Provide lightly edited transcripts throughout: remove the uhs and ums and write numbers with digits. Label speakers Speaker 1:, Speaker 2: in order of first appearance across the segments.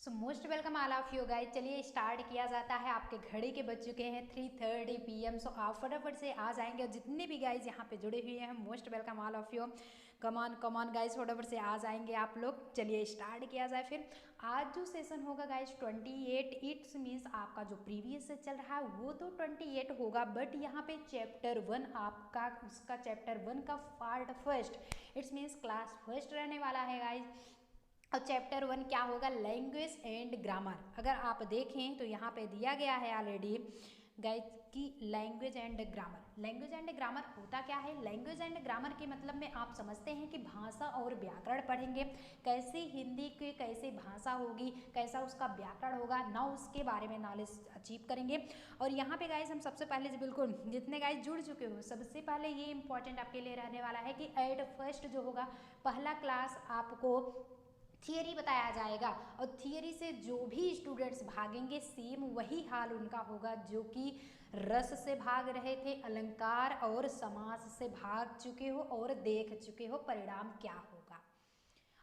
Speaker 1: So most welcome all of you guys. चलिए start किया जाता है। आपके घड़ी के बज चुके हैं 3:30 PM। सो आप फटाफट से आ जाएंगे और जितने भी गाइस यहाँ पे जुड़े हुए हैं most welcome all of you. Come on guys फटाफट से आ जाएंगे आप लोग। चलिए स्टार्ट किया जाए फिर। आज जो सेशन होगा गाइस 28 इट्स मीन्स आपका जो प्रीवियस से चल रहा है वो तो 28 होगा, बट यहाँ पे चैप्टर 1 आपका उसका चैप्टर 1 का part first it's means class first रहने वाला है गाइस। और चैप्टर 1 क्या होगा? Language and grammar. अगर आप देखें तो यहाँ पे दिया गया है ऑलरेडी गाइस की language and grammar. Language and grammar होता क्या है? लैंग्वेज एंड ग्रामर के मतलब में आप समझते हैं कि भाषा और व्याकरण पढ़ेंगे, कैसे हिंदी की कैसे भाषा होगी, कैसा उसका व्याकरण होगा ना, उसके बारे में नॉलेज अचीव करेंगे। और यहाँ पे गाइस हम सबसे पहले बिल्कुल जितने गाइस जुड़ चुके हो सबसे पहले ये इंपॉर्टेंट आपके लिए रहने वाला है कि एट फर्स्ट जो होगा पहला क्लास आपको थियरी बताया जाएगा, और थियरी से जो भी स्टूडेंट्स भागेंगे सेम वही हाल उनका होगा जो कि रस से भाग रहे थे, अलंकार और समास से भाग चुके हो और देख चुके हो परिणाम क्या होगा।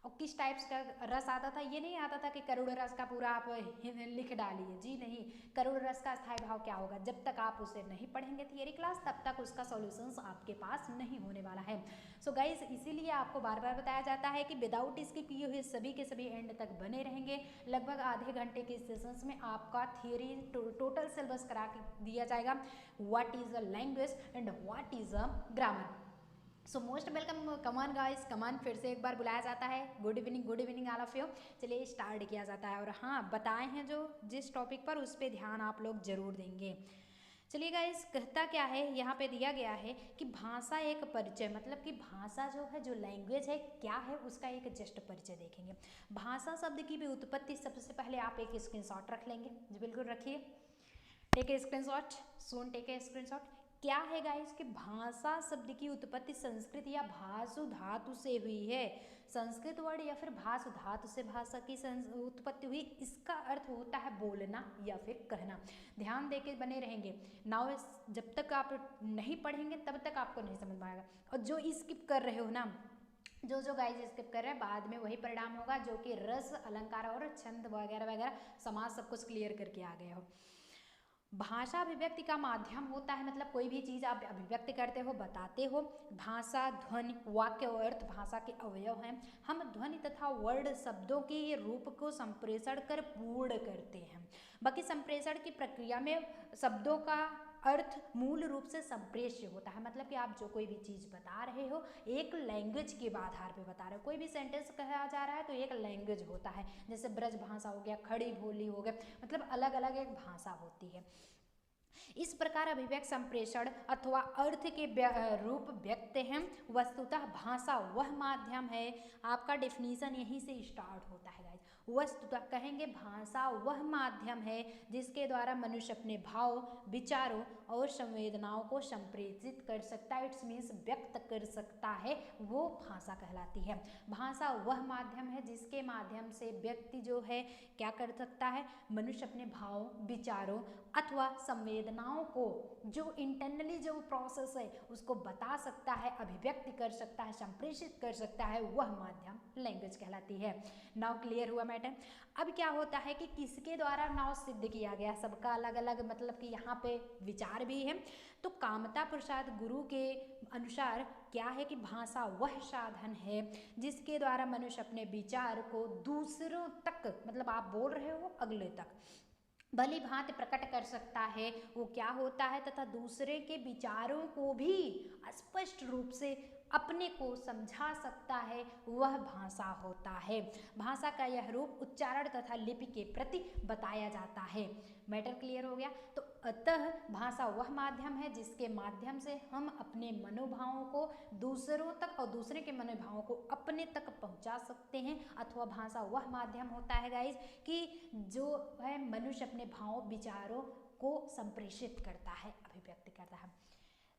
Speaker 1: और किस टाइप्स का रस आता था, ये नहीं आता था कि करुण रस का पूरा आप लिख डालिए, जी नहीं। करुण रस का स्थायी भाव क्या होगा, जब तक आप उसे नहीं पढ़ेंगे थियरी क्लास तब तक उसका सॉल्यूशंस आपके पास नहीं होने वाला है। सो गाइज इसीलिए आपको बार बार बताया जाता है कि विदाउट इसके किए हुए सभी के सभी एंड तक बने रहेंगे। लगभग आधे घंटे के सेशंस में आपका थियरी टोटल सिलेबस करा के दिया जाएगा। What is a language and what is a grammar. So most welcome, come on guys come on, फिर से एक बार बुलाया जाता है। Good evening all of you. चलिए स्टार्ट किया जाता है। और हाँ बताए हैं जो जिस टॉपिक पर उस पर ध्यान आप लोग जरूर देंगे। चलिए गाइस कहता क्या है, यहाँ पे दिया गया है कि भाषा एक परिचय, मतलब कि भाषा जो है जो लैंग्वेज है क्या है उसका एक जस्ट परिचय देखेंगे। भाषा शब्द की भी उत्पत्ति सबसे पहले आप एक स्क्रीनशॉट रख लेंगे जी, बिल्कुल रखिए। टेक ए स्क्रीनशॉट, सोन टेक ए स्क्रीनशॉट। क्या है गाइस कि भाषा शब्द की उत्पत्ति संस्कृत या भाषु धातु से हुई है। संस्कृत वर्ड या फिर भाषु धातु से भाषा की उत्पत्ति हुई। इसका अर्थ होता है बोलना या फिर कहना। ध्यान देके बने रहेंगे। नाउ जब तक आप नहीं पढ़ेंगे तब तक आपको नहीं समझ में आएगा। और जो स्किप कर रहे हो ना, जो गाइज स्किप कर रहे हैं बाद में वही परिणाम होगा जो कि रस अलंकार और छंद वगैरह वगैरह समाज सब कुछ क्लियर करके आ गए हो। भाषा अभिव्यक्ति का माध्यम होता है, मतलब कोई भी चीज़ आप अभिव्यक्त करते हो, बताते हो। भाषा ध्वनि वाक्य और अर्थ भाषा के अवयव हैं। हम ध्वनि तथा वर्ड शब्दों के रूप को संप्रेषण कर पूर्ण करते हैं। बाकी संप्रेषण की प्रक्रिया में शब्दों का अर्थ मूल रूप से संप्रेष्य होता है, मतलब कि आप जो कोई भी चीज़ बता रहे हो एक लैंग्वेज के आधार पे बता रहे हो। कोई भी सेंटेंस कहा जा रहा है तो एक लैंग्वेज होता है, जैसे ब्रज भाषा हो गया, खड़ी बोली हो गया, मतलब अलग अलग एक भाषा होती है। इस प्रकार अभिव्यक्त संप्रेषण अथवा अर्थ के रूप व्यक्त हैं। वस्तुतः भाषा वह माध्यम है, आपका डेफिनेशन यहीं से स्टार्ट होता है गाइस। वस्तुतः कहेंगे भाषा वह माध्यम है जिसके द्वारा मनुष्य अपने भाव विचारों और संवेदनाओं को संप्रेषित कर सकता है। इट्स मीन्स व्यक्त कर सकता है, वो भाषा कहलाती है। भाषा वह माध्यम है जिसके माध्यम से व्यक्ति जो है क्या कर सकता है, मनुष्य अपने भाव विचारों अथवा संवेदनाओं को जो इंटरनली जो प्रोसेस है उसको बता सकता है, अभिव्यक्त कर सकता है, संप्रेषित कर सकता है, वह माध्यम लैंग्वेज कहलाती है। नाउ क्लियर हुआ मैटर। अब क्या होता है कि किसके द्वारा नाउ सिद्ध किया गया, सबका अलग अलग मतलब कि यहाँ पे विचार भी है। तो कामता प्रसाद गुरु के अनुसार क्या है कि भाषा वह साधन है जिसके द्वारा मनुष्य अपने विचार को दूसरों तक, मतलब आप बोल रहे हो अगले तक भली भांति प्रकट कर सकता है, वो क्या होता है, तथा दूसरे के विचारों को भी स्पष्ट रूप से अपने को समझा सकता है, वह भाषा होता है। भाषा का यह रूप उच्चारण तथा लिपि के प्रति बताया जाता है। मैटर क्लियर हो गया। तो अतः भाषा वह माध्यम है जिसके माध्यम से हम अपने मनोभावों को दूसरों तक और दूसरे के मनोभावों को अपने तक पहुंचा सकते हैं। अथवा भाषा वह माध्यम होता है गाइज कि जो है मनुष्य अपने भाव विचारों को संप्रेषित करता है, अभिव्यक्त करता है।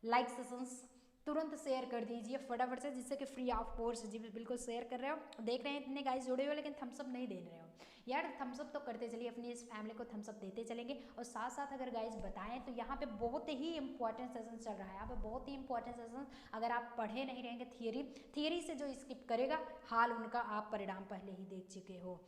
Speaker 1: लाइक सेशंस तुरंत शेयर कर दीजिए फटाफट से, जिससे कि फ्री ऑफ कोर्स जी बिल्कुल शेयर कर रहे हो। देख रहे हैं इतने गाइस जुड़े हुए लेकिन थम्सअप नहीं दे रहे हो यार। थम्सअप तो करते चलिए, अपनी इस फैमिली को थम्सअप देते चलेंगे। और साथ साथ अगर गाइस बताएं तो यहाँ पे बहुत ही इंपॉर्टेंट सेशन चल रहा है, यहाँ पे बहुत ही इंपॉर्टेंट सेशन। अगर आप पढ़े नहीं रहेंगे थियरी से जो स्किप करेगा हाल उनका आप परिणाम पहले ही देख चुके हो।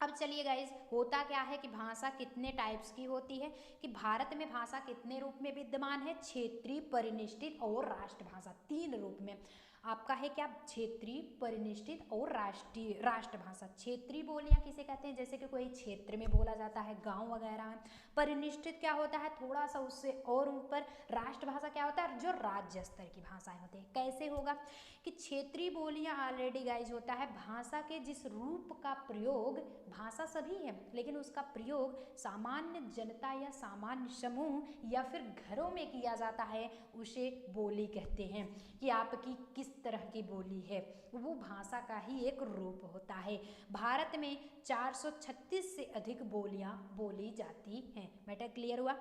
Speaker 1: अब चलिए गाइज, होता क्या है कि भाषा कितने टाइप्स की होती है, कि भारत में भाषा कितने रूप में विद्यमान है, क्षेत्रीय, परिनिष्ठित और राष्ट्रभाषा, 3 रूप में। आपका है क्या, क्षेत्रीय, परिनिष्ठित और राष्ट्रीय राष्ट्रभाषा। क्षेत्रीय बोलियां किसे कहते हैं, जैसे कि कोई क्षेत्र में बोला जाता है, गांव वगैरह में। परिनिष्ठित क्या होता है, थोड़ा सा उससे और ऊपर। राष्ट्रभाषा क्या होता है, जो राज्य स्तर की भाषाएं होती हैं। कैसे होगा कि क्षेत्रीय बोलियां ऑलरेडी गाइज होता है भाषा के जिस रूप का प्रयोग, भाषा सभी है लेकिन उसका प्रयोग सामान्य जनता या सामान्य समूह या फिर घरों में किया जाता है, उसे बोली कहते हैं। कि आपकी किस तरह की बोली है, वो भाषा का ही एक रूप होता है। भारत में 436 से अधिक बोलियां बोली जाती हैं। मैटर क्लियर हुआ।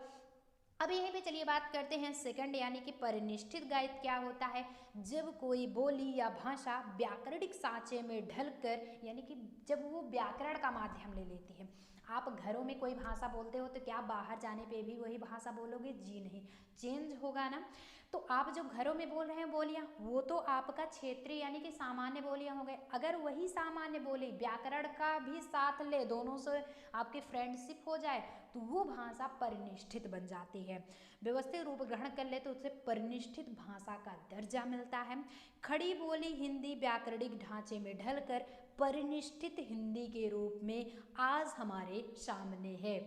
Speaker 1: अब यहीं पे चलिए बात करते हैं सेकंड, यानी कि परिनिष्ठित गाइड क्या होता है, जब कोई बोली या भाषा व्याकरणिक सांचे में ढलकर, यानी कि जब वो व्याकरण का माध्यम ले लेती है। आप घरों में कोई भाषा बोलते हो तो क्या बाहर जाने पे भी वही भाषा बोलोगे, जी नहीं, चेंज होगा ना। तो आप जो घरों में बोल रहे हैं बोलियां, वो तो आपका क्षेत्रीय यानी कि सामान्य बोलियां हो गए। अगर वही सामान्य बोली व्याकरण का भी साथ ले, दोनों से आपकी फ्रेंडशिप हो जाए, तो वो भाषा परिनिष्ठित बन जाती है। व्यवस्थित रूप ग्रहण कर ले तो उसे परिनिष्ठित भाषा का दर्जा मिलता है। खड़ी बोली हिंदी व्याकरणिक ढांचे में ढलकर परिनिष्ठित हिंदी के रूप में आज हमारे सामने है।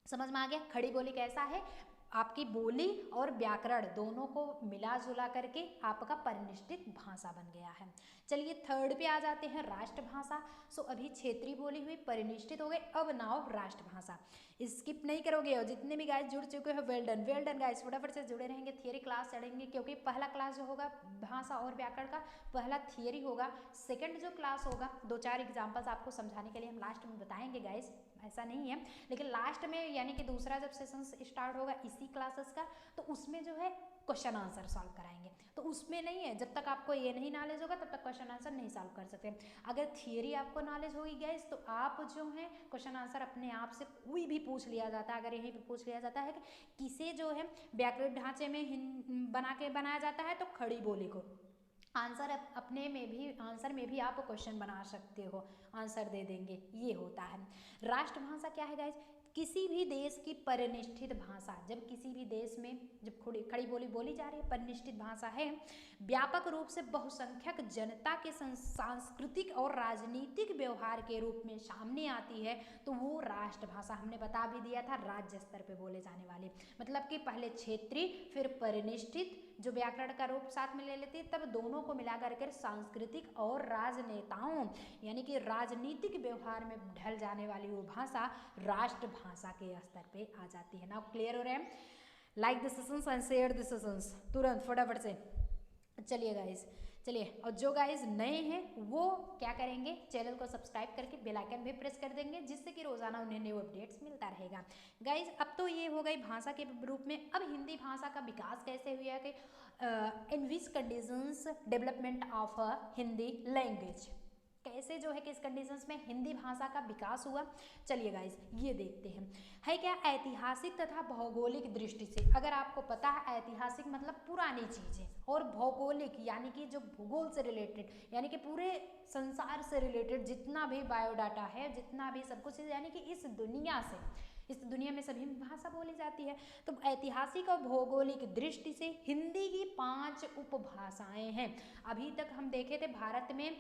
Speaker 1: समझ में आ गया, खड़ी बोली कैसा है, आपकी बोली और व्याकरण दोनों को मिला जुला करके आपका परिनिष्ठित भाषा बन गया है। चलिए थर्ड पे आ जाते हैं, राष्ट्रभाषा। सो अभी क्षेत्रीय बोली हुई, परिनिष्ठित हो गए, अब नाउ राष्ट्रभाषा। स्किप नहीं करोगे, और जितने भी गाइस जुड़ चुके हो well done, well done guys, फटाफट से जुड़े रहेंगे। थियरी क्लास चढ़ेंगे, क्योंकि पहला क्लास जो होगा भाषा और व्याकरण का, पहला थियरी होगा। सेकंड जो क्लास होगा 2-4 एग्जाम्पल्स आपको समझाने के लिए हम लास्ट में बताएंगे गाइस, ऐसा नहीं है, लेकिन लास्ट में यानी कि दूसरा जब सेशन स्टार्ट होगा इसी क्लासेस का, तो उसमें जो है क्वेश्चन आंसर सॉल्व कराएंगे। तो उसमें नहीं है, जब तक आपको ये नहीं नॉलेज होगा तब तक क्वेश्चन आंसर नहीं सॉल्व कर सकते। अगर थियरी आपको नॉलेज होगी गाइस, तो आप जो है क्वेश्चन आंसर अपने आप से कोई भी पूछ लिया जाता है। अगर यहीं पे पूछ लिया जाता है कि किसे जो है व्याकरण ढांचे में बनाया जाता है, तो खड़ी बोली को आंसर अपने में भी, आंसर में भी आप क्वेश्चन बना सकते हो, आंसर दे देंगे, ये होता है। राष्ट्रभाषा क्या है गाइज, किसी भी देश की परिनिष्ठित भाषा। जब किसी भी देश में जब खड़ी बोली बोली जा रही है, परिनिष्ठित भाषा है, व्यापक रूप से बहुसंख्यक जनता के सांस्कृतिक और राजनीतिक व्यवहार के रूप में सामने आती है, तो वो राष्ट्रभाषा। हमने बता भी दिया था, राज्य स्तर पे बोले जाने वाले, मतलब कि पहले क्षेत्रीय फिर परिनिष्ठित, जो व्याकरण का रूप साथ में ले लेती है, तब दोनों को मिला करके सांस्कृतिक और राजनेताओं यानी कि राजनीतिक व्यवहार में ढल जाने वाली वो भाषा राष्ट्रभाषा के स्तर पे आ जाती है। नाउ क्लियर हो रहे हैं? Like the sessions and share the sessions, तुरंत फटाफट से। चलिए गाइज, चलिए, और जो गाइज नए हैं वो क्या करेंगे, चैनल को सब्सक्राइब करके बेल आइकन भी प्रेस कर देंगे, जिससे कि रोजाना उन्हें न्यू अपडेट्स मिलता रहेगा। गाइज अब तो ये हो गई भाषा के रूप में। अब हिंदी भाषा का विकास कैसे हुआ है, कि in which conditions development of a Hindi language, कैसे जो है किस कंडीशंस में हिंदी भाषा का विकास हुआ। चलिए गाइज ये देखते हैं। है क्या, ऐतिहासिक तथा भौगोलिक दृष्टि से। अगर आपको पता है ऐतिहासिक मतलब पुरानी चीजें, और भौगोलिक यानी कि जो भूगोल से रिलेटेड, यानी कि पूरे संसार से रिलेटेड जितना भी बायोडाटा है, जितना भी सब कुछ, यानी कि इस दुनिया से, इस दुनिया में सभी भाषा बोली जाती है। तो ऐतिहासिक और भौगोलिक दृष्टि से हिंदी की 5 उपभाषाएं हैं। अभी तक हम देखे थे भारत में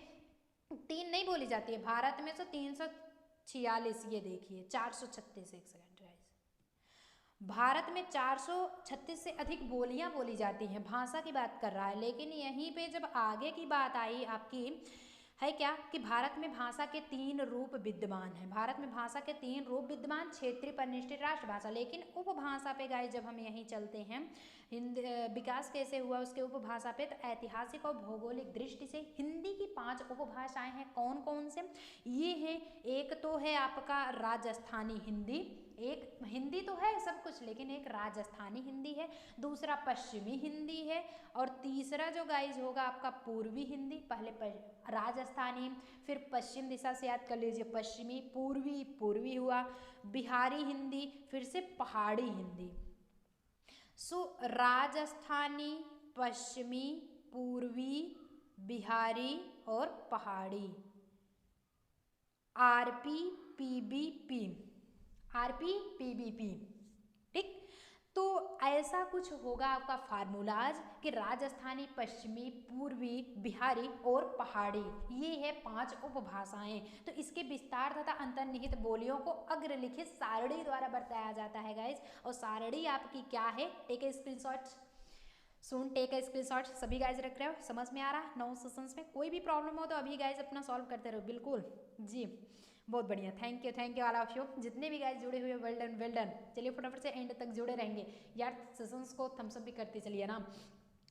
Speaker 1: 3 नहीं बोली जाती है, भारत में तो 346, ये देखिए 436, एक सेकंड गाइस, भारत में 436 से अधिक बोलियां बोली जाती हैं, भाषा की बात कर रहा है। लेकिन यहीं पे जब आगे की बात आई आपकी, है क्या कि भारत में भाषा के 3 रूप विद्यमान हैं। भारत में भाषा के 3 रूप विद्यमान, क्षेत्रीय, परिनिष्ठित, राष्ट्रभाषा। लेकिन उपभाषा पे गाइस जब हम यहीं चलते हैं, विकास कैसे हुआ उसके उपभाषा पे, तो ऐतिहासिक और भौगोलिक दृष्टि से हिंदी की 5 उपभाषाएं हैं। कौन कौन से ये हैं, एक तो है आपका राजस्थानी हिंदी, एक हिंदी तो है सब कुछ, लेकिन एक राजस्थानी हिंदी है, दूसरा पश्चिमी हिंदी है, और तीसरा जो गाइज होगा आपका पूर्वी हिंदी। पहले राजस्थानी, फिर पश्चिम दिशा से याद कर लीजिए, पश्चिमी, पूर्वी, पूर्वी हुआ, बिहारी हिंदी, फिर से पहाड़ी हिंदी। सो राजस्थानी, पश्चिमी, पूर्वी, बिहारी और पहाड़ी। RPPBP, RPPBP, ठीक। तो ऐसा कुछ होगा आपका फार्मूलाज कि राजस्थानी, पश्चिमी, पूर्वी, बिहारी और पहाड़ी, ये है 5 उपभाषाएं। तो इसके विस्तार तथा अंतर्निहित बोलियों को अग्रलिखित सारणी द्वारा बताया जाता है गाइज। और सारणी आपकी क्या है, टेक ए स्क्रीनशॉट, सुन टेक ए स्क्रीनशॉट। सभी गाइज रख रहे हो, समझ में आ रहा? 9 सेशंस में कोई भी प्रॉब्लम हो तो अभी गाइज अपना सॉल्व करते रहो, बिल्कुल जी, बहुत बढ़िया। Thank you all of you, जितने भी गाइज जुड़े हुए, वेल डन वेल डन। चलिए फटाफट से एंड तक जुड़े रहेंगे यार, सेशंस को थम्सअप भी करते चलिए ना।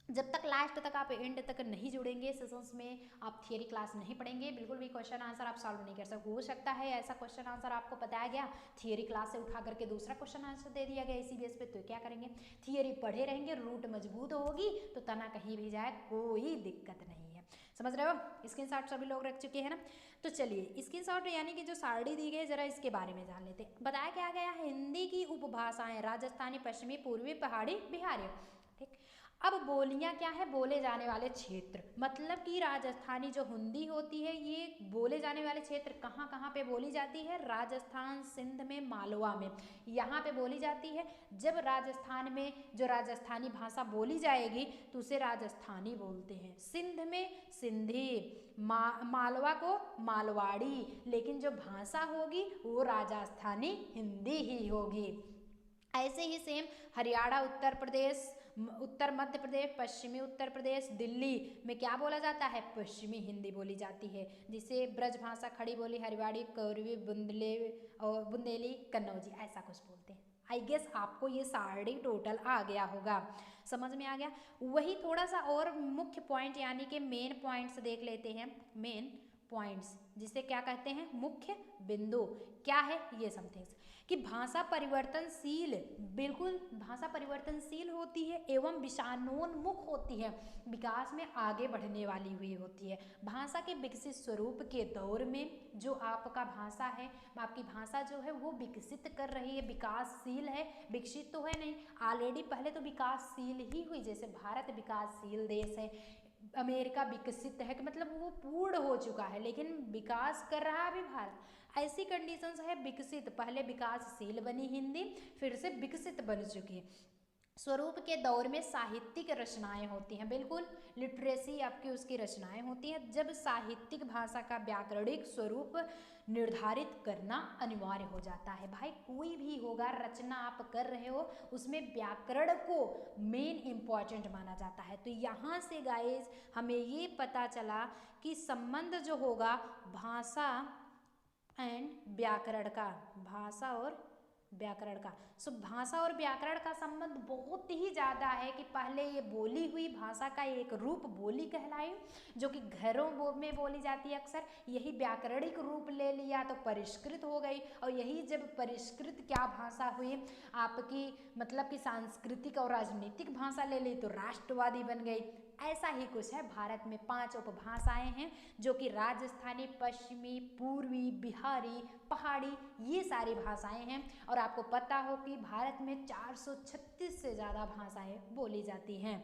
Speaker 1: जब तक लास्ट तक आप एंड तक नहीं जुड़ेंगे सेशंस में, आप थियरी क्लास नहीं पढ़ेंगे, बिल्कुल भी क्वेश्चन आंसर आप सॉल्व नहीं कर सकते। हो सकता है ऐसा क्वेश्चन आंसर आपको बताया गया, थियरी क्लास से उठा करके दूसरा क्वेश्चन आंसर दे दिया गया इसी बेस पे, तो क्या करेंगे? थियरी पढ़े रहेंगे, रूट मजबूत होगी तो तना कहीं भी जाए कोई दिक्कत नहीं है। समझ रहे हो? स्क्रीनशॉट सभी लोग रख चुके हैं ना? तो चलिए स्क्रीनशॉट यानी कि जो सारणी दी गई, जरा इसके बारे में जान लेते हैं। बताया क्या गया? हिंदी की उपभाषाएं राजस्थानी, पश्चिमी, पूर्वी, पहाड़ी, बिहारी, ठीक। अब बोलियां क्या है? बोले जाने वाले क्षेत्र, मतलब कि राजस्थानी जो हिंदी होती है ये बोले जाने वाले क्षेत्र कहाँ कहाँ पे बोली जाती है? राजस्थान, सिंध में, मालवा में, यहाँ पे बोली जाती है। जब राजस्थान में जो राजस्थानी भाषा बोली जाएगी तो उसे राजस्थानी बोलते हैं, सिंध में सिंधी, मालवा को मालवाड़ी, लेकिन जो भाषा होगी वो राजस्थानी हिंदी ही होगी। ऐसे ही सेम हरियाणा, उत्तर प्रदेश, उत्तर मध्य प्रदेश, पश्चिमी उत्तर प्रदेश, दिल्ली में क्या बोला जाता है? पश्चिमी हिंदी बोली जाती है, जिसे ब्रज भाषा, खड़ी बोली, हरिवाड़ी, कौरवी, बुंदेली, कन्नौजी, ऐसा कुछ बोलते हैं। आई गेस आपको ये सारणी टोटल आ गया होगा, समझ में आ गया। वही थोड़ा सा और मुख्य पॉइंट यानी कि मेन पॉइंट्स देख लेते हैं। मेन पॉइंट्स जिसे क्या कहते हैं? मुख्य बिंदु। क्या है ये? समथिंग्स कि भाषा परिवर्तनशील, बिल्कुल भाषा परिवर्तनशील होती है एवं विषाणोन्मुख होती है, विकास में आगे बढ़ने वाली हुई होती है। भाषा के विकसित स्वरूप के दौर में जो आपका भाषा है, आपकी भाषा जो है वो विकसित कर रही है, विकासशील है, विकसित तो है नहीं, ऑलरेडी पहले तो विकासशील ही हुई। जैसे भारत विकासशील देश है, अमेरिका विकसित है, कि मतलब वो पूर्ण हो चुका है लेकिन विकास कर रहा है अभी भारत। ऐसी कंडीशंस है विकसित, पहले विकासशील बनी हिंदी, फिर से विकसित बन चुकी। स्वरूप के दौर में साहित्यिक रचनाएं होती हैं, बिल्कुल लिटरेसी आपकी उसकी रचनाएं होती हैं, जब साहित्यिक भाषा का व्याकरणिक स्वरूप निर्धारित करना अनिवार्य हो जाता है। भाई कोई भी होगा रचना आप कर रहे हो, उसमें व्याकरण को मेन इंपॉर्टेंट माना जाता है। तो यहाँ से गाइस हमें ये पता चला कि संबंध जो होगा भाषा एंड व्याकरण का, भाषा और व्याकरण का, सो भाषा और व्याकरण का संबंध बहुत ही ज़्यादा है कि पहले ये बोली हुई भाषा का एक रूप बोली कहलाई, जो कि घरों में बोली जाती है अक्सर, यही व्याकरणिक रूप ले लिया तो परिष्कृत हो गई, और यही जब परिष्कृत क्या भाषा हुई आपकी, मतलब कि सांस्कृतिक और राजनीतिक भाषा ले ली तो राष्ट्रवादी बन गई। ऐसा ही कुछ है। भारत में 5 उपभाषाएं हैं जो कि राजस्थानी, पश्चिमी, पूर्वी, बिहारी, पहाड़ी, ये सारी भाषाएं हैं। और आपको पता हो कि भारत में 436 से ज़्यादा भाषाएं बोली जाती हैं।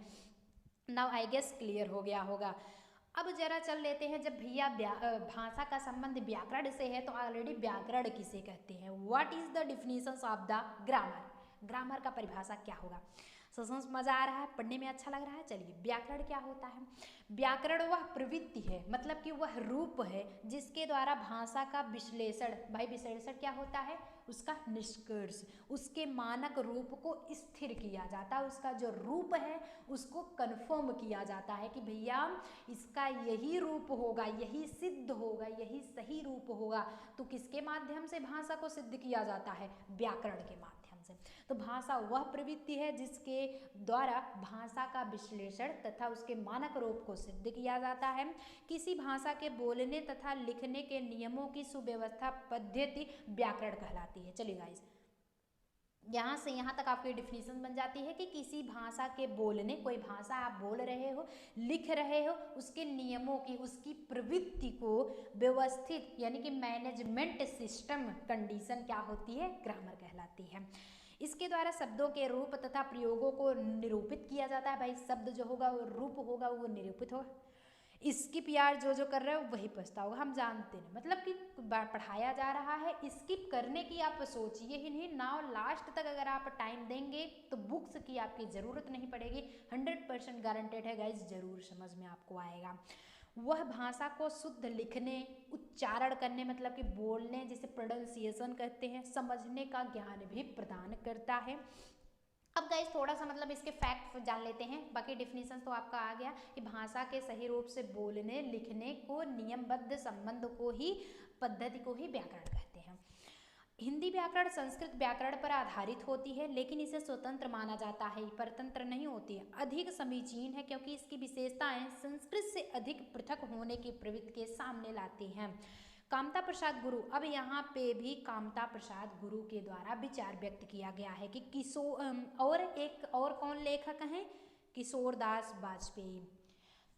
Speaker 1: नाउ आई गेस क्लियर हो गया होगा। अब जरा चल लेते हैं, जब भैया भाषा का संबंध व्याकरण से है तो ऑलरेडी व्याकरण किसे कहते हैं? What is the definitions of the grammar? Grammar का परिभाषा क्या होगा? समझ मजा आ रहा है, पढ़ने में अच्छा लग रहा है? चलिए व्याकरण क्या होता है? व्याकरण वह प्रवृत्ति है, मतलब कि वह रूप है जिसके द्वारा भाषा का विश्लेषण, भाई विश्लेषण क्या होता है? उसका निष्कर्ष, उसके मानक रूप को स्थिर किया जाता है, उसका जो रूप है उसको कन्फर्म किया जाता है कि भैया इसका यही रूप होगा, यही सिद्ध होगा, यही सही रूप होगा। तो किसके माध्यम से भाषा को सिद्ध किया जाता है? व्याकरण के माध्यम से। तो भाषा वह प्रवृत्ति है जिसके द्वारा भाषा का विश्लेषण तथा उसके मानक रूप को सिद्ध किया जाता है। किसी भाषा के बोलने तथा लिखने के नियमों की सुव्यवस्था पद्धति व्याकरण कहलाती है। चलिए गाइस, यहाँ से यहाँ तक आपकी डिफिनीशन बन जाती है कि किसी भाषा के बोलने, कोई भाषा आप बोल रहे हो, लिख रहे हो, उसके नियमों की, उसकी प्रवृत्ति को व्यवस्थित यानी कि मैनेजमेंट सिस्टम कंडीशन क्या होती है? ग्रामर कहलाती है। इसके द्वारा शब्दों के रूप तथा प्रयोगों को निरूपित किया जाता है। भाई शब्द जो होगा वो रूप होगा, वो निरूपित होगा। स्किप यार जो कर रहे हो वही पछताओगे, हम जानते हैं। मतलब कि पढ़ाया जा रहा है, स्किप करने की आप सोचिए ही नहीं। नाउ लास्ट तक अगर आप टाइम देंगे तो बुक्स की आपकी ज़रूरत नहीं पड़ेगी। 100% गारंटेड है गाइज, ज़रूर समझ में आपको आएगा। वह भाषा को शुद्ध लिखने, उच्चारण करने, मतलब कि बोलने, जिसे प्रोनाउंसिएशन कहते हैं, समझने का ज्ञान भी प्रदान करता है। अब गाइस थोड़ा सा मतलब इसके फैक्ट जान लेते हैं, बाकी डिफिनीशन तो आपका आ गया कि भाषा के सही रूप से बोलने लिखने को नियमबद्ध संबंध को ही, पद्धति को ही व्याकरण कहते हैं। हिंदी व्याकरण संस्कृत व्याकरण पर आधारित होती है, लेकिन इसे स्वतंत्र माना जाता है, परतंत्र नहीं होती है। अधिक समीचीन है क्योंकि इसकी विशेषताएं संस्कृत से अधिक पृथक होने की प्रवृत्ति के सामने लाती हैं। कामता प्रसाद गुरु, अब यहाँ पे भी कामता प्रसाद गुरु के द्वारा विचार व्यक्त किया गया है कि और एक और कौन लेखक हैं, किशोरदास वाजपेयी।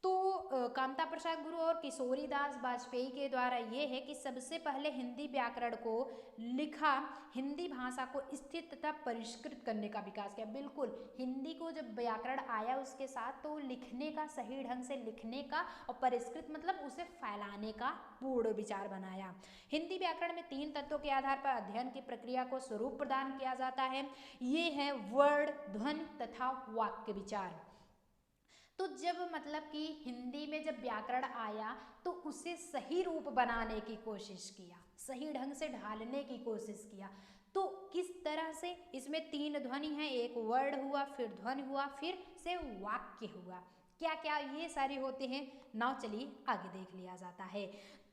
Speaker 1: तो कामता प्रसाद गुरु और किशोरीदास वाजपेयी के द्वारा ये है कि सबसे पहले हिंदी व्याकरण को लिखा, हिंदी भाषा को स्थिर तथा परिष्कृत करने का विकास किया। बिल्कुल, हिंदी को जब व्याकरण आया उसके साथ, तो लिखने का, सही ढंग से लिखने का, और परिष्कृत मतलब उसे फैलाने का पूर्ण विचार बनाया। हिंदी व्याकरण में 3 तत्वों के आधार पर अध्ययन की प्रक्रिया को स्वरूप प्रदान किया जाता है। ये है वर्ण, ध्वनि तथा वाक्य विचार। तो जब मतलब कि हिंदी में जब व्याकरण आया तो उसे सही रूप बनाने की कोशिश किया, सही ढंग से ढालने की कोशिश किया। तो किस तरह से, इसमें 3 ध्वनि हैं, एक वर्ण हुआ, फिर ध्वनि हुआ, फिर से वाक्य हुआ। क्या क्या ये सारे होते हैं, नाउ चलिए आगे देख लिया जाता है।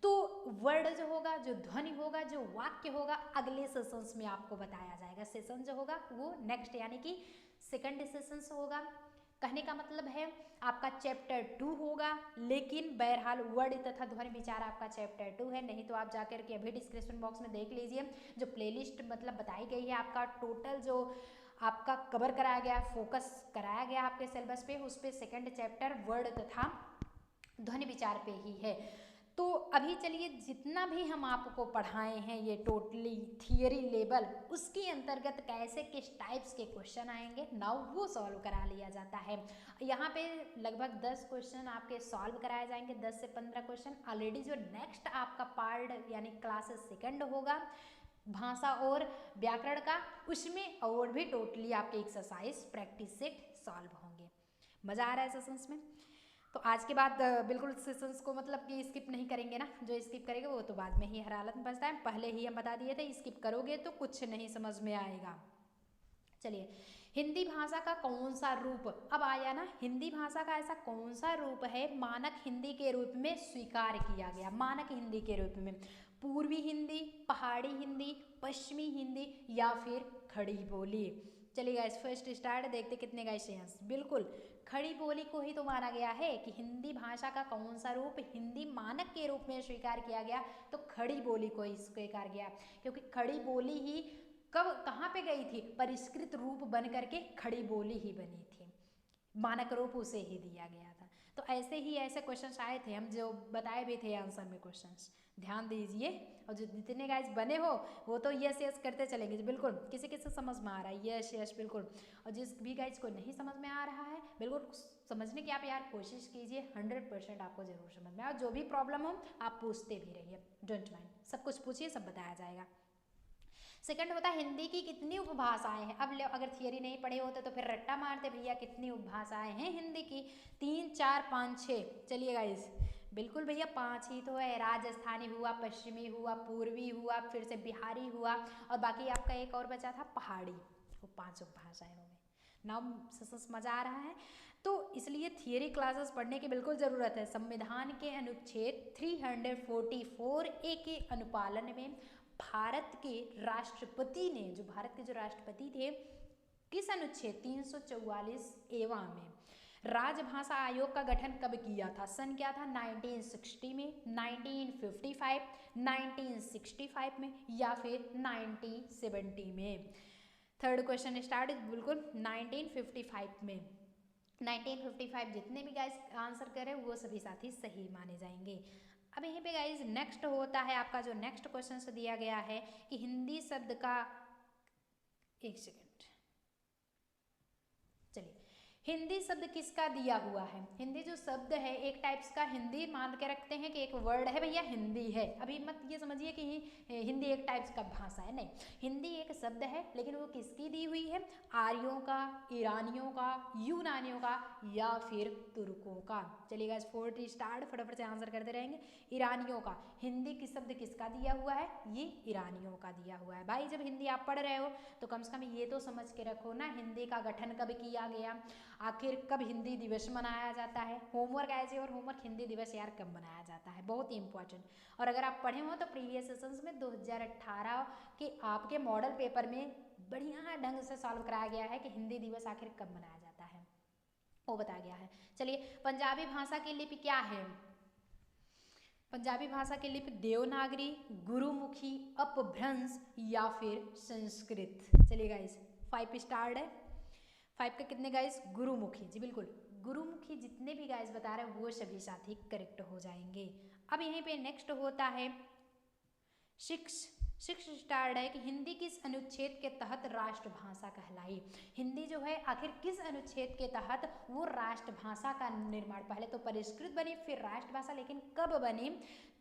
Speaker 1: तो वर्ड जो होगा, जो ध्वनि होगा, जो वाक्य होगा, अगले सेशंस में आपको बताया जाएगा। सेशन जो होगा वो नेक्स्ट यानी कि सेकंड सेशन होगा। कहने का मतलब है आपका चैप्टर 2 होगा, लेकिन बहरहाल वर्ड तथा ध्वनि विचार आपका चैप्टर 2 है। नहीं तो आप जाकर के अभी डिस्क्रिप्शन बॉक्स में देख लीजिए, जो प्लेलिस्ट मतलब बताई गई है, आपका टोटल जो आपका कवर कराया गया, फोकस कराया गया आपके सिलेबस पे, उस पर सेकंड चैप्टर वर्ड तथा ध्वनि विचार पे ही है। तो अभी चलिए, जितना भी हम आपको पढ़ाए हैं ये टोटली थियरी लेवल, उसके अंतर्गत कैसे किस टाइप्स के क्वेश्चन आएंगे, नाउ वो सॉल्व करा लिया जाता है। यहाँ पे लगभग 10 क्वेश्चन आपके सॉल्व कराए जाएंगे, 10 से 15 क्वेश्चन। ऑलरेडी जो नेक्स्ट आपका पार्ट यानी क्लासेस सेकंड होगा भाषा और व्याकरण का, उसमें और भी टोटली आपके एक्सरसाइज प्रैक्टिस सेट सॉल्व होंगे। मज़ा आ रहा है सेशंस में? तो आज के बाद बिल्कुल सेशंस को मतलब कि स्किप नहीं करेंगे ना, जो स्किप करेंगे वो तो बाद में ही हर हालत में बचता है। पहले ही हम बता दिए थे, स्किप करोगे तो कुछ नहीं समझ में आएगा। चलिए, हिंदी भाषा का कौन सा रूप अब आया ना, हिंदी भाषा का ऐसा कौन सा रूप है मानक हिंदी के रूप में स्वीकार किया गया, मानक हिंदी के रूप में? पूर्वी हिंदी, पहाड़ी हिंदी, पश्चिमी हिंदी या फिर खड़ी बोली? चलिए गाइस, फर्स्ट स्टार्ट, देखते कितने गाइस सेंस। बिल्कुल खड़ी बोली को ही तो माना गया है कि हिंदी भाषा का कौन सा रूप हिंदी मानक के रूप में स्वीकार किया गया, तो खड़ी बोली को ही स्वीकार किया, क्योंकि खड़ी बोली ही कब कहाँ पे गई थी, परिष्कृत रूप बन करके खड़ी बोली ही बनी थी, मानक रूप उसे ही दिया गया था। तो ऐसे ही ऐसे क्वेश्चंस आए थे, हम जो बताए भी थे आंसर में क्वेश्चंस, ध्यान दीजिए। और जो जितने गाइस बने हो वो तो यस यस करते चलेंगे। बिल्कुल किसी किसी समझ में आ रहा है, यस यस बिल्कुल। और जिस भी गाइस को नहीं समझ में आ रहा है, बिल्कुल समझने की आप यार कोशिश कीजिए, 100% आपको जरूर समझ में आए। जो भी प्रॉब्लम हो आप पूछते भी रहिए, डोंट माइंड, सब कुछ पूछिए, सब बताया जाएगा। सेकंड होता है हिंदी की कितनी उपभाषाएं हैं। अब अगर थियरी नहीं पढ़े होते तो फिर रट्टा मारते, भैया कितनी उपभाषाएं हैं हिंदी की, 3 4 5 6। चलिए गाइस, बिल्कुल भैया 5 ही तो है। राजस्थानी हुआ, पश्चिमी हुआ, पूर्वी हुआ, फिर से बिहारी हुआ, और बाकी आपका एक और बचा था पहाड़ी। वो 5 उपभाषाएं हो गई। नाउ मजा आ रहा है, तो इसलिए थियरी क्लासेस पढ़ने की बिल्कुल ज़रूरत है। संविधान के अनुच्छेद 344A के अनुपालन में भारत के राष्ट्रपति ने, जो भारत के जो राष्ट्रपति थे, किस अनुच्छेद 344A में राजभाषा आयोग का गठन कब किया था? सन क्या था? 1960 में, 1955, 1965 में या फिर 1970 में? थर्ड क्वेश्चन स्टार्ट, बिल्कुल 1955 में। 1955 जितने भी गाइस आंसर करें वो सभी साथी सही माने जाएंगे। अब यहीं पे गाइस नेक्स्ट होता है आपका जो नेक्स्ट क्वेश्चन से दिया गया है कि हिंदी शब्द का, एक सेकेंड, चलिए, हिंदी शब्द किसका दिया हुआ है? हिंदी जो शब्द है एक टाइप्स का हिंदी मान के रखते हैं कि एक वर्ड है भैया हिंदी है, अभी मत ये समझिए कि हिंदी एक टाइप्स का भाषा है, नहीं, हिंदी एक शब्द है लेकिन वो किसकी दी हुई है? आर्यों का, ईरानियों का, यूनानियों का या फिर तुर्कों का। चलिए गाइस 40 स्टार्ट, फटाफट से आंसर करते रहेंगे। ईरानियों का। हिंदी की शब्द किसका दिया हुआ है? ये ईरानियों का दिया हुआ है। भाई जब हिंदी आप पढ़ रहे हो तो कम से कम ये तो समझ के रखो ना हिंदी का गठन कब किया गया, आखिर कब हिंदी दिवस मनाया जाता है। होमवर्क ऐसे और होमवर्क हिंदी दिवस यार कब मनाया जाता है, बहुत ही इंपॉर्टेंट। और अगर आप पढ़े हो तो प्रीवियस सेशंस में 2018 के आपके मॉडल पेपर में बढ़िया ढंग से सॉल्व कराया गया है कि हिंदी दिवस आखिर कब मनाया जाता है, वो बताया गया है। चलिए पंजाबी भाषा की लिपि क्या है? पंजाबी भाषा की लिपि देवनागरी, गुरुमुखी, अपभ्रंश या फिर संस्कृत। चलिए गाइस 5 स्टार्ट है। 5 का कितने गाइस? गुरुमुखी, जी बिल्कुल गुरुमुखी जितने भी गाइस बता रहे हैं वो सभी साथी करेक्ट हो जाएंगे। अब यहीं पे नेक्स्ट होता है 6 स्टार्ट है कि हिंदी किस अनुच्छेद के तहत राष्ट्रभाषा कहलाई? हिंदी जो है आखिर किस अनुच्छेद के तहत वो राष्ट्रभाषा का निर्माण, पहले तो परिष्कृत बनी फिर राष्ट्रभाषा, लेकिन कब बनी?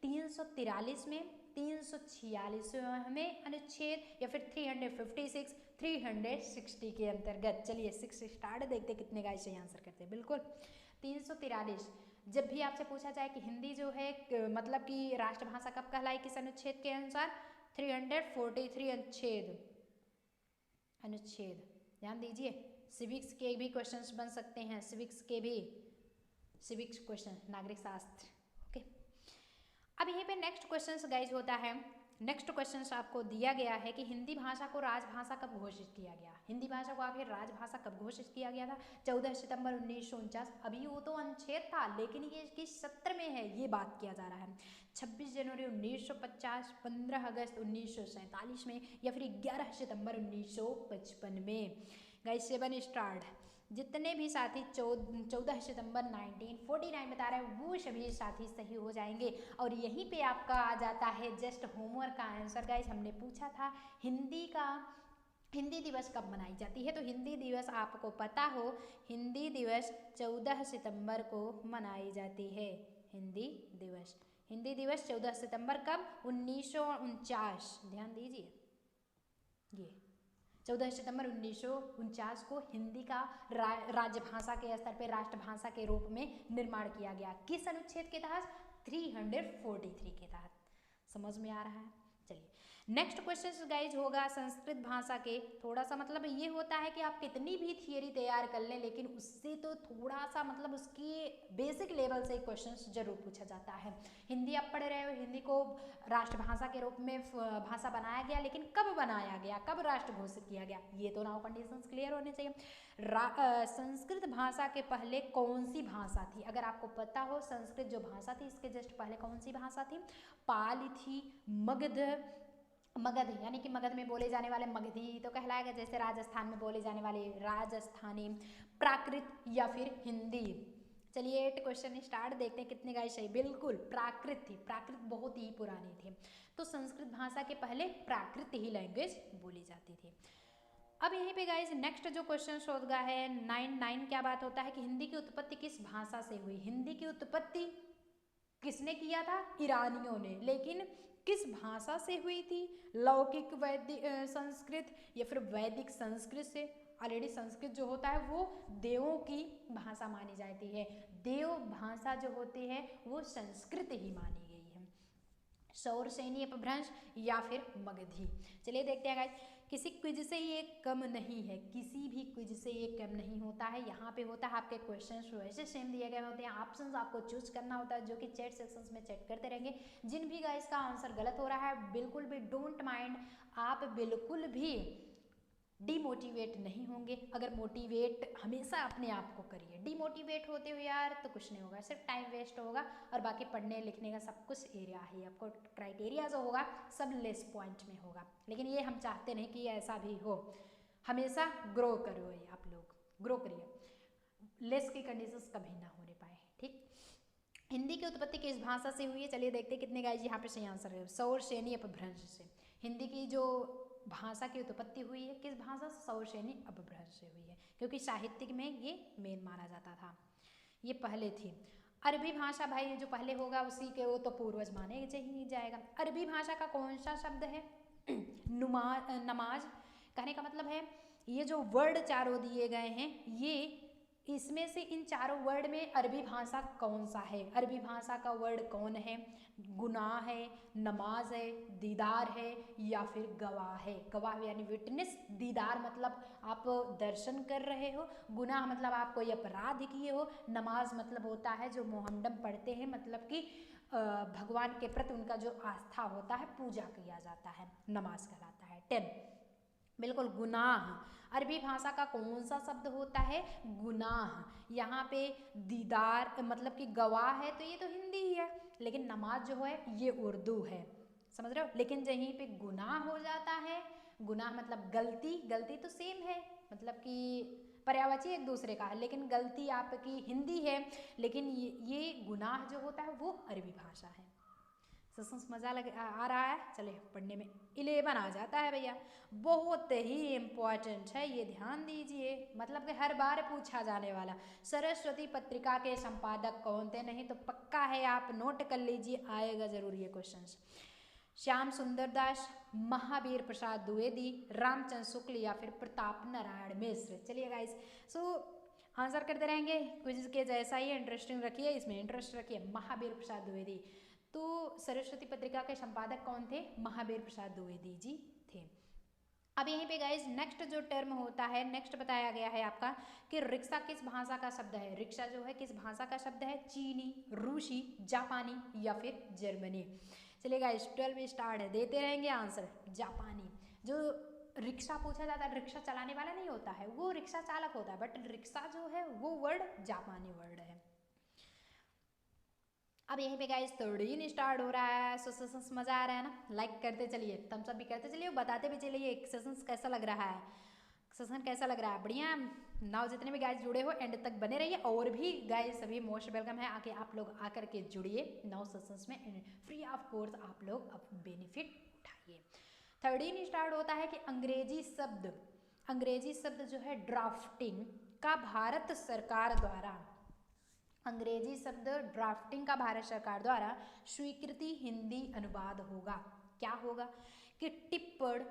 Speaker 1: 343 में, 346 में अनुच्छेद या फिर 356, 360 के अंतर्गत। चलिए 6 स्टार्ट, देखते कितने गाइस सही आंसर करते हैं। बिल्कुल 343। जब भी आपसे पूछा जाए कि हिंदी जो है मतलब कि राष्ट्रभाषा कब कहलाई किस अनुच्छेद के अनुसार? 343 अनुच्छेद। ध्यान दीजिए सिविक्स के भी क्वेश्चंस बन सकते हैं, सिविक्स के भी, सिविक्स क्वेश्चन नागरिक शास्त्र। ओके, अब यहीं पे नेक्स्ट क्वेश्चन गाइज होता है। नेक्स्ट क्वेश्चन आपको दिया गया है कि हिंदी भाषा को राजभाषा कब घोषित किया गया? हिंदी भाषा को आखिर राजभाषा कब घोषित किया गया था? 14 सितंबर 1949। अभी वो तो अनुच्छेद था लेकिन ये किस सत्र में है ये बात किया जा रहा है। 26 जनवरी 1950, 15 अगस्त 1947 में या फिर 11 सितंबर 1955 में। Guys 7 start. जितने भी साथी 14 सितंबर 1949 बता रहे हैं वो सभी साथी सही हो जाएंगे। और यहीं पे आपका आ जाता है जस्ट होमवर्क का आंसर। गाइस हमने पूछा था हिंदी दिवस कब मनाई जाती है, तो हिंदी दिवस आपको पता हो, हिंदी दिवस 14 सितंबर को मनाई जाती है। हिंदी दिवस 14 सितंबर कब? 1949। ध्यान दीजिए ये 14 सितंबर 1949 को हिंदी का राजभाषा के स्तर पर राष्ट्रभाषा के रूप में निर्माण किया गया। किस अनुच्छेद के तहत? 343 के तहत। समझ में आ रहा है? चलिए नेक्स्ट क्वेश्चन गाइज होगा संस्कृत भाषा के। थोड़ा सा मतलब ये होता है कि आप कितनी भी थियरी तैयार कर लें लेकिन उससे तो थोड़ा सा मतलब उसकी बेसिक लेवल से क्वेश्चंस जरूर पूछा जाता है। हिंदी आप पढ़ रहे हो, हिंदी को राष्ट्रभाषा के रूप में भाषा बनाया गया, लेकिन कब बनाया गया, कब राष्ट्र घोषित किया गया, ये तो नाउ कंडीशंस क्लियर होने चाहिए। संस्कृत भाषा के पहले कौन सी भाषा थी? अगर आपको पता हो संस्कृत जो भाषा थी इसके जस्ट पहले कौन सी भाषा थी? पाली थी, मगध यानी कि मगध में बोले जाने वाले मगधी तो कहलाएगा, जैसे राजस्थान में बोले जाने वाले राजस्थानी, प्राकृत या फिर हिंदी। चलिए 8 क्वेश्चन स्टार्ट, देखते हैं कितने गाइस सही। बिल्कुल प्राकृत थी, प्राकृत बहुत ही पुरानी थी, तो संस्कृत भाषा के पहले प्राकृत ही लैंग्वेज बोली जाती थी। अब यहीं पे गाइस नेक्स्ट जो क्वेश्चन होगा है 9 क्या बात होता है कि हिंदी की उत्पत्ति किस भाषा से हुई? हिंदी की उत्पत्ति किसने किया था? ईरानियों ने, लेकिन किस भाषा से हुई थी? लौकिक वैदिक संस्कृत या फिर वैदिक संस्कृत से। ऑलरेडी संस्कृत जो होता है वो देवों की भाषा मानी जाती है, देव भाषा जो होती है वो संस्कृत ही मानी गई है। सौरसेनी अपभ्रंश या फिर मगधी। चलिए देखते हैं गाइस, किसी क्विज से ये कम नहीं है, किसी भी क्विज से ये कम नहीं होता है। यहाँ पे होता है आपके क्वेश्चंस वैसे सेम दिए गए होते हैं, ऑप्शंस आपको चूज करना होता है जो कि चैट सेक्शंस में चेक करते रहेंगे। जिन भी गाइस का आंसर गलत हो रहा है बिल्कुल भी डोंट माइंड, आप बिल्कुल भी डिमोटिवेट नहीं होंगे। अगर मोटिवेट हमेशा अपने आप को करिए, डिमोटिवेट होते हुए यार तो कुछ नहीं होगा, सिर्फ टाइम वेस्ट होगा और बाकी पढ़ने लिखने का सब कुछ एरिया ही आपको क्राइटेरिया जो होगा सब लेस पॉइंट में होगा। लेकिन ये हम चाहते नहीं कि ऐसा भी हो, हमेशा ग्रो करो, आप लोग ग्रो करिए, लेस की कंडीशंस कभी ना होने पाए। ठीक, हिंदी की उत्पत्ति किस भाषा से हुई है? चलिए देखते हैं कितने गाइस यहाँ पे सही आंसर है। सौरसेनी अपभ्रंश से। हिंदी की जो भाषा की उत्पत्ति हुई है किस भाषा से? शौरसेनी अपभ्रंश से हुई है, क्योंकि साहित्यिक में ये मेन माना जाता था। ये पहले थी। अरबी भाषा भाई जो पहले होगा उसी के वो तो पूर्वज माने ही जाएगा। अरबी भाषा का कौन सा शब्द है? नमाज। कहने का मतलब है ये जो वर्ड चारों दिए गए हैं, ये इसमें से इन चारों वर्ड में अरबी भाषा कौन सा है? अरबी भाषा का वर्ड कौन है? गुनाह है, नमाज है, दीदार है या फिर गवाह है। गवाह यानी विटनेस, दीदार मतलब आप दर्शन कर रहे हो, गुनाह मतलब आप कोई अपराध किए हो, नमाज मतलब होता है जो मोहम्मदम पढ़ते हैं, मतलब कि भगवान के प्रति उनका जो आस्था होता है, पूजा किया जाता है, नमाज कहलाता है। 10 बिल्कुल गुनाह। अरबी भाषा का कौन सा शब्द होता है? गुनाह। यहाँ पे दीदार मतलब कि गवाह है तो ये तो हिंदी ही है, लेकिन नमाज जो है ये उर्दू है, समझ रहे हो। लेकिन यहीं पे गुनाह हो जाता है, गुनाह मतलब गलती, गलती तो सेम है, मतलब कि पर्यायवाची एक दूसरे का है, लेकिन गलती आपकी हिंदी है, लेकिन ये गुनाह जो होता है वो अरबी भाषा है। सच मज़ा आ रहा है? चले पढ़ने में 11 आ जाता है भैया, बहुत ही इम्पोर्टेंट है, ये ध्यान दीजिए, मतलब कि हर बार पूछा जाने वाला। सरस्वती पत्रिका के संपादक कौन थे? नहीं तो पक्का है आप नोट कर लीजिए, आएगा जरूर ये क्वेश्चन। श्याम सुंदर दास, महावीर प्रसाद द्विवेदी, रामचंद्र शुक्ल या फिर प्रताप नारायण मिश्र। चलिए गाइस, सो आंसर करते रहेंगे, क्विज के जैसा ही इंटरेस्टिंग रखिए, इसमें इंटरेस्ट रखिए। महावीर प्रसाद द्विवेदी, तो सरस्वती पत्रिका के संपादक कौन थे? महावीर प्रसाद द्विवेदी जी थे। अब यहीं पे गाइज नेक्स्ट जो टर्म होता है, नेक्स्ट बताया गया है आपका कि रिक्शा किस भाषा का शब्द है? रिक्शा जो है किस भाषा का शब्द है? चीनी, रूसी, जापानी या फिर जर्मनी। चलिए गाइज 12 स्टार्ट है, देते रहेंगे आंसर। जापानी। जो रिक्शा पूछा जाता है, रिक्शा चलाने वाला नहीं होता है, वो रिक्शा चालक होता है, बट रिक्शा जो है वो वर्ड जापानी वर्ड है। अब यहीं पे गाइस 13 स्टार्ट हो रहा है, सो सेशंस मजा आ रहा है ना? लाइक करते चलिए, थम्स अप भी करते चलिए, बताते भी चलिए सेशंस कैसा लग रहा है, सेशन कैसा लग रहा है। बढ़िया। नाउ जितने भी गाइस जुड़े हो एंड तक बने रहिए, और भी गाइस सभी मोस्ट वेलकम है, आके आप लोग आकर के जुड़िए नाउ सेशंस में, फ्री ऑफ कोर्स आप लोग अब बेनिफिट उठाइए। 13 स्टार्ट होता है कि अंग्रेजी शब्द जो है ड्राफ्टिंग का भारत सरकार द्वारा, अंग्रेजी शब्द ड्राफ्टिंग का भारत सरकार द्वारा स्वीकृति हिंदी अनुवाद होगा। क्या होगा? कि टिप्पण,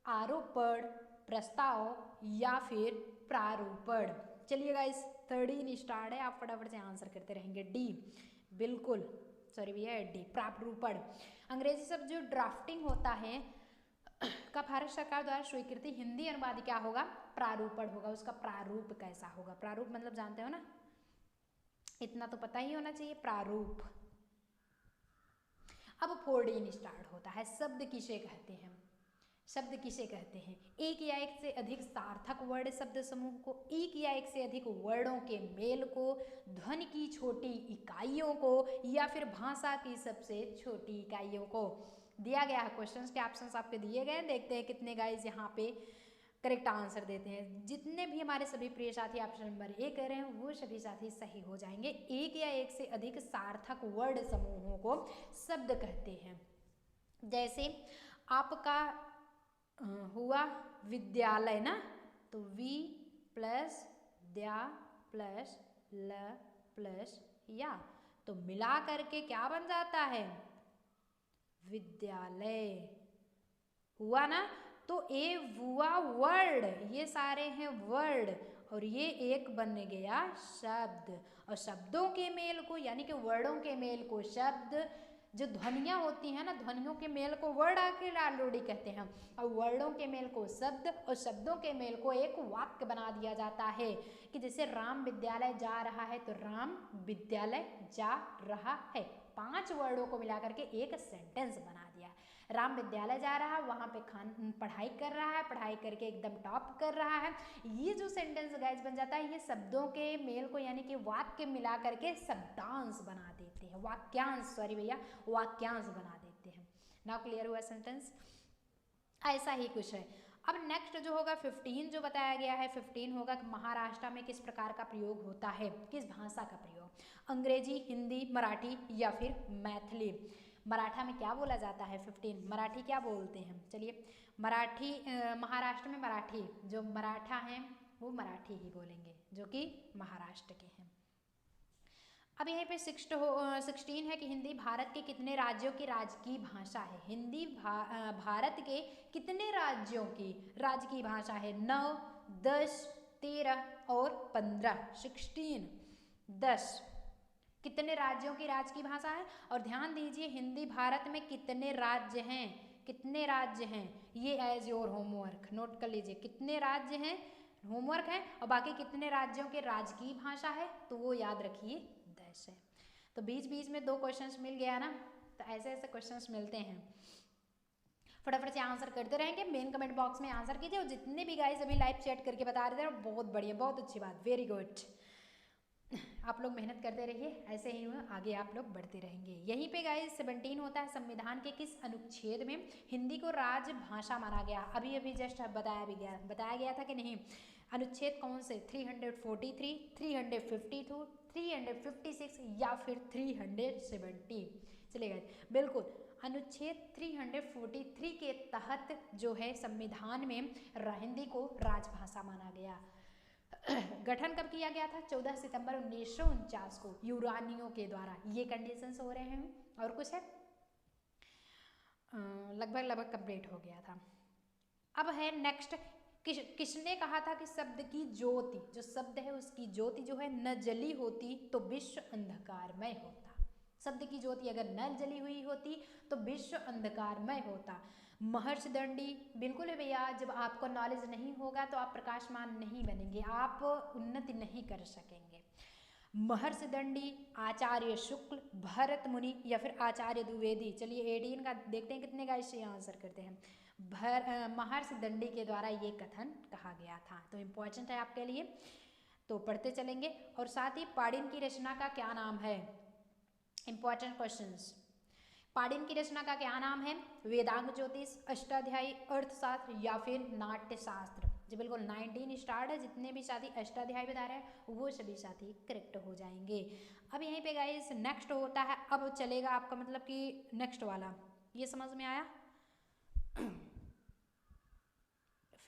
Speaker 1: आरोपण, प्रस्ताव या फिर प्रारूपण। चलिए गाइस 13 स्टार्ट है, आप फटाफट से आंसर करते रहेंगे। डी, बिल्कुल सॉरी भैया, डी प्रारूपण। अंग्रेजी शब्द जो ड्राफ्टिंग होता है का भारत सरकार द्वारा स्वीकृति हिंदी अनुवाद क्या होगा? प्रारूपण होगा। उसका प्रारूप कैसा होगा? प्रारूप मतलब जानते हो ना, इतना तो पता ही होना चाहिए, प्रारूप। अब 14 स्टार्ट होता है, शब्द किसे कहते हैं? शब्द किसे कहते हैं? एक या एक से अधिक सार्थक वर्ण शब्द समूह को, एक या एक से अधिक वर्णों के मेल को, ध्वनि की छोटी इकाइयों को या फिर भाषा की सबसे छोटी इकाइयों को। दिया गया है, क्वेश्चंस के ऑप्शंस आपके दिए गए हैं, देखते हैं कितने गाइस यहाँ पे करेक्ट आंसर देते हैं। जितने भी हमारे सभी प्रिय साथी ऑप्शन नंबर ए कर रहे हैं वो सभी साथी सही हो जाएंगे। एक या एक से अधिक सार्थक वर्ड समूहों को शब्द कहते हैं। जैसे आपका हुआ विद्यालय ना, तो वी प्लस द्या प्लस ल प्लस या, तो मिला करके क्या बन जाता है? विद्यालय। हुआ ना? तो ए हुआ वर्ड, ये सारे हैं वर्ड, और ये एक बन गया शब्द। और शब्दों के मेल को यानी कि वर्डों के मेल को शब्द, जो ध्वनियाँ होती हैं ना, ध्वनियों के मेल को वर्ड आके ऑलरेडी कहते हैं, और वर्डों के मेल को शब्द, और शब्दों के मेल को एक वाक्य बना दिया जाता है। कि जैसे राम विद्यालय जा रहा है, तो राम विद्यालय जा रहा है, 5 वर्डों को मिलाकर के एक सेंटेंस बना दिया। राम विद्यालय जा रहा है, वहाँ पे पढ़ाई कर रहा है, पढ़ाई करके एकदम टॉप कर रहा है। ये जो सेंटेंस गाइस बन जाता है, ये शब्दों के मेल को यानी कि वाक्य मिला करके शब्दांश बना देते हैं, वाक्यांश, सॉरी भैया, वाक्यांश बना देते हैं। नाउ क्लियर हुआ सेंटेंस? ऐसा ही कुछ है। अब नेक्स्ट जो होगा 15 जो बताया गया है, 15 होगा कि महाराष्ट्र में किस प्रकार का प्रयोग होता है, किस भाषा का प्रयोग? अंग्रेजी, हिंदी, मराठी या फिर मैथिली। मराठा में क्या बोला जाता है? 15 मराठी क्या बोलते हैं? चलिए मराठी, महाराष्ट्र में मराठी, जो मराठा हैं वो मराठी ही बोलेंगे, जो कि महाराष्ट्र के हैं। अब यहीं पे 16 है कि हिंदी भारत के कितने राज्यों की राजकीय भाषा है? हिंदी भारत के कितने राज्यों की राजकीय भाषा है? 9, 10, 13 और 15। 16, 10 कितने राज्यों की राज्य की भाषा है? और ध्यान दीजिए हिंदी भारत में कितने राज्य हैं? कितने राज्य हैं ये एज योर होमवर्क नोट कर लीजिए। कितने राज्य हैं होमवर्क है, और बाकी कितने राज्यों के राजकीय भाषा है तो वो याद रखिए 10 है। तो बीच बीच में 2 क्वेश्चंस मिल गया ना, तो ऐसे ऐसे क्वेश्चंस मिलते हैं। फटाफट से आंसर करते रहेंगे, मेन कमेंट बॉक्स में आंसर कीजिए। और जितने भी गाइस अभी लाइव चैट करके बता रहे थे बहुत बढ़िया, बहुत अच्छी बात, वेरी गुड। आप लोग मेहनत करते रहिए, ऐसे ही आगे आप लोग बढ़ते रहेंगे। यहीं पे गाइस 17 होता है संविधान के किस अनुच्छेद में हिंदी को राजभाषा माना गया? अभी अभी जस्ट बताया गया था कि नहीं? अनुच्छेद कौन से? 343, 352, 356 या फिर 370? चलिए गाइस बिल्कुल अनुच्छेद 343 के तहत जो है संविधान में हिंदी को राजभाषा माना गया। गठन कब किया गया था? 14 सितंबर 1949 को यूरानियों के द्वारा। ये कंडीशंस हो रहे हैं और कुछ है? लगभग कंप्लीट हो गया था। अब है नेक्स्ट, किसने कहा था कि शब्द की ज्योति, जो शब्द है उसकी ज्योति जो है न जली होती तो विश्व अंधकारमय होता। शब्द की ज्योति अगर न जली हुई होती तो विश्व अंधकारमय होता। महर्षि दंडी, बिल्कुल है भैया, जब आपको नॉलेज नहीं होगा तो आप प्रकाशमान नहीं बनेंगे, आप उन्नति नहीं कर सकेंगे। महर्षि दंडी, आचार्य शुक्ल, भरत मुनि या फिर आचार्य द्विवेदी? चलिए 18 का देखते हैं कितने गाइस ये आंसर करते हैं। महर्षि दंडी के द्वारा ये कथन कहा गया था, तो इम्पोर्टेंट है आपके लिए, तो पढ़ते चलेंगे। और साथ ही पाणिनि की रचना का क्या नाम है? Important questions. पाणिनि की रचना का क्या नाम है? वेदांग ज्योतिष, अष्टाध्यायी, अर्थशास्त्र या फिर नाट्यशास्त्र? जी बिल्कुल 19 स्टार्ट है, जितने भी साथी अष्टाध्यायी बता रहे हैं वो सभी साथी करेक्ट हो जाएंगे। अब यहीं पे गाइस नेक्स्ट होता है, अब चलेगा आपका मतलब कि नेक्स्ट वाला, ये समझ में आया?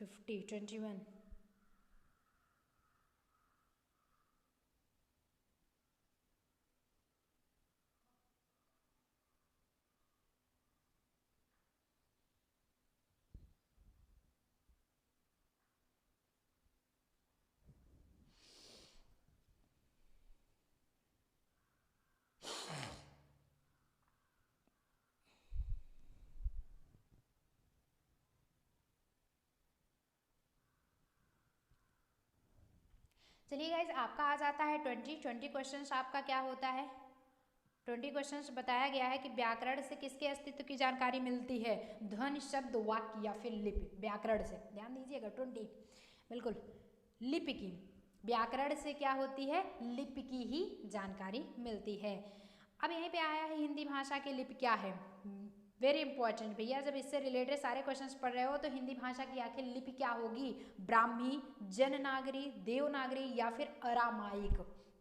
Speaker 1: 50, 21। चलिए गाइज आपका आ जाता है 20 क्वेश्चंस। आपका क्या होता है? 20 क्वेश्चंस बताया गया है कि व्याकरण से किसके अस्तित्व की जानकारी मिलती है? ध्वनि, शब्द, वाक्य या फिर लिपि? व्याकरण से, ध्यान दीजिएगा 20 बिल्कुल लिपि की। व्याकरण से क्या होती है? लिपि की ही जानकारी मिलती है। अब यहीं पे आया है हिंदी भाषा की लिपि क्या है? वेरी इंपॉर्टेंट भैया, जब इससे रिलेटेड सारे क्वेश्चंस पढ़ रहे हो तो हिंदी भाषा की आखिर लिपि क्या होगी? ब्राह्मी, जननागरी, देवनागरी या फिर अरामाइक?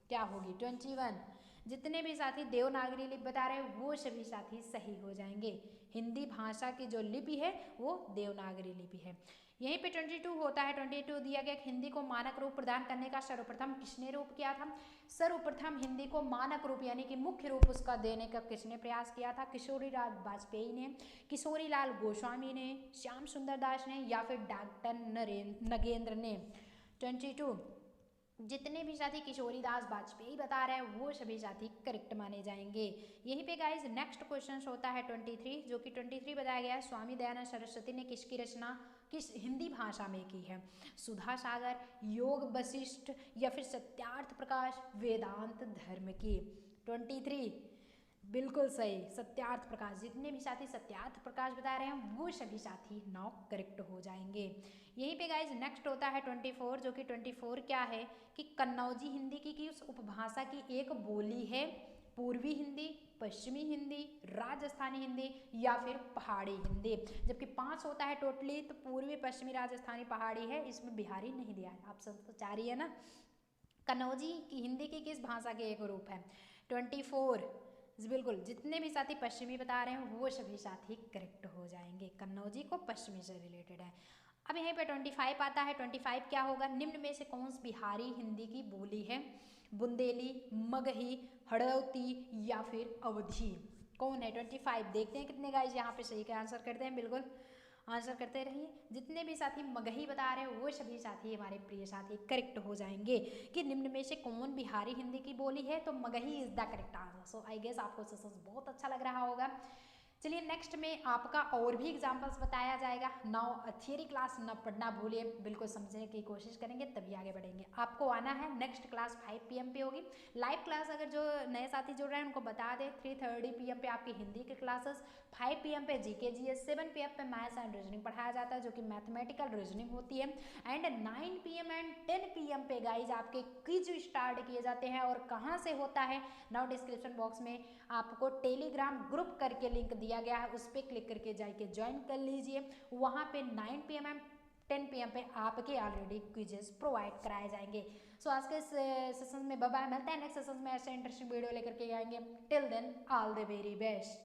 Speaker 1: क्या होगी? 21। जितने भी साथी देवनागरी लिपि बता रहे हैं वो सभी साथी सही हो जाएंगे। हिंदी भाषा की जो लिपि है वो देवनागरी लिपि है। यहीं पे 22 होता है। 22 दिया गया हिंदी को मानक रूप प्रदान करने का सर्वप्रथम किसने रूप किया था? सर्वप्रथम हिंदी को मानक रूप यानी कि मुख्य रूप उसका देने का किसने प्रयास किया था? किशोरीलाल वाजपेयी ने, किशोरीलाल गोस्वामी ने, श्याम सुंदर दास ने या फिर डॉक्टर नगेंद्र ने? 22 जितने भी साथी किशोरीदास वाजपेयी बता रहे हैं वो सभी साथी करेक्ट माने जाएंगे। यहीं पे गाइज नेक्स्ट क्वेश्चन होता है 23, जो कि 23 बताया गया है स्वामी दयानंद सरस्वती ने किसकी रचना किस हिंदी भाषा में की है? सुधा सागर, योग वशिष्ठ या फिर सत्यार्थ प्रकाश, वेदांत धर्म की? 23 बिल्कुल सही, सत्यार्थ प्रकाश। जितने भी साथी सत्यार्थ प्रकाश बता रहे हैं वो सभी साथी 9 करेक्ट हो जाएंगे। यहीं पे गाइज नेक्स्ट होता है 24, जो कि 24 क्या है कि कन्नौजी हिंदी की उस उपभाषा की एक बोली है? पूर्वी हिंदी, पश्चिमी हिंदी, राजस्थानी हिंदी या फिर पहाड़ी हिंदी? जबकि 5 होता है टोटली, तो पूर्वी, पश्चिमी, राजस्थानी, पहाड़ी है, इसमें बिहारी नहीं दिया है। आप सब तो चाह रही है ना? कन्नौजी की हिंदी की किस भाषा के एक रूप है? 24 बिल्कुल, जितने भी साथी पश्चिमी बता रहे हैं वो सभी साथी करेक्ट हो जाएंगे। कन्नौजी को पश्चिमी से रिलेटेड है। अब यहीं पे 25 आता है। 25 क्या होगा? निम्न में से कौन सी बिहारी हिंदी की बोली है? बुंदेली, मगही, हड़ौती या फिर अवधी? कौन है 25? देखते हैं कितने गाइस यहाँ पे सही का आंसर करते हैं। बिल्कुल आंसर करते रहिए। जितने भी साथी मगही बता रहे हैं वो सभी साथी हमारे प्रिय साथी करेक्ट हो जाएंगे कि निम्न में से कौन बिहारी हिंदी की बोली है, तो Magahi is the correct answer. So I guess आपको सेशंस बहुत अच्छा लग रहा होगा। चलिए नेक्स्ट में आपका और भी एग्जाम्पल्स बताया जाएगा। नाउ थियरी क्लास न पढ़ना भूलिए, बिल्कुल समझने की कोशिश करेंगे तभी आगे बढ़ेंगे। आपको आना है, नेक्स्ट क्लास 5 PM पे होगी लाइव क्लास। अगर जो नए साथी जुड़ रहे हैं उनको बता दें 3:30 PM पे आपकी हिंदी की क्लासेस, 5 PM पे GK GS, 7 PM पे मैथ्स एंड रीजनिंग पढ़ाया जाता है जो कि मैथमेटिकल रीजनिंग होती है, एंड 9 PM एंड 10 PM पे गाइज आपके क्विज स्टार्ट किए जाते हैं। और कहाँ से होता है? नाउ डिस्क्रिप्शन बॉक्स में आपको टेलीग्राम ग्रुप करके लिंक दिया गया है, उस पर क्लिक करके जाके ज्वाइन कर लीजिए। वहाँ पे 9 PM एंड 10 PM पे आपके ऑलरेडी क्विजेस प्रोवाइड कराए जाएंगे। सो आज के सेशन में बाय बाय, मिलते हैं नेक्स्ट सेशन में ऐसे इंटरेस्टिंग वीडियो लेकर के आएंगे। Till then all the very best.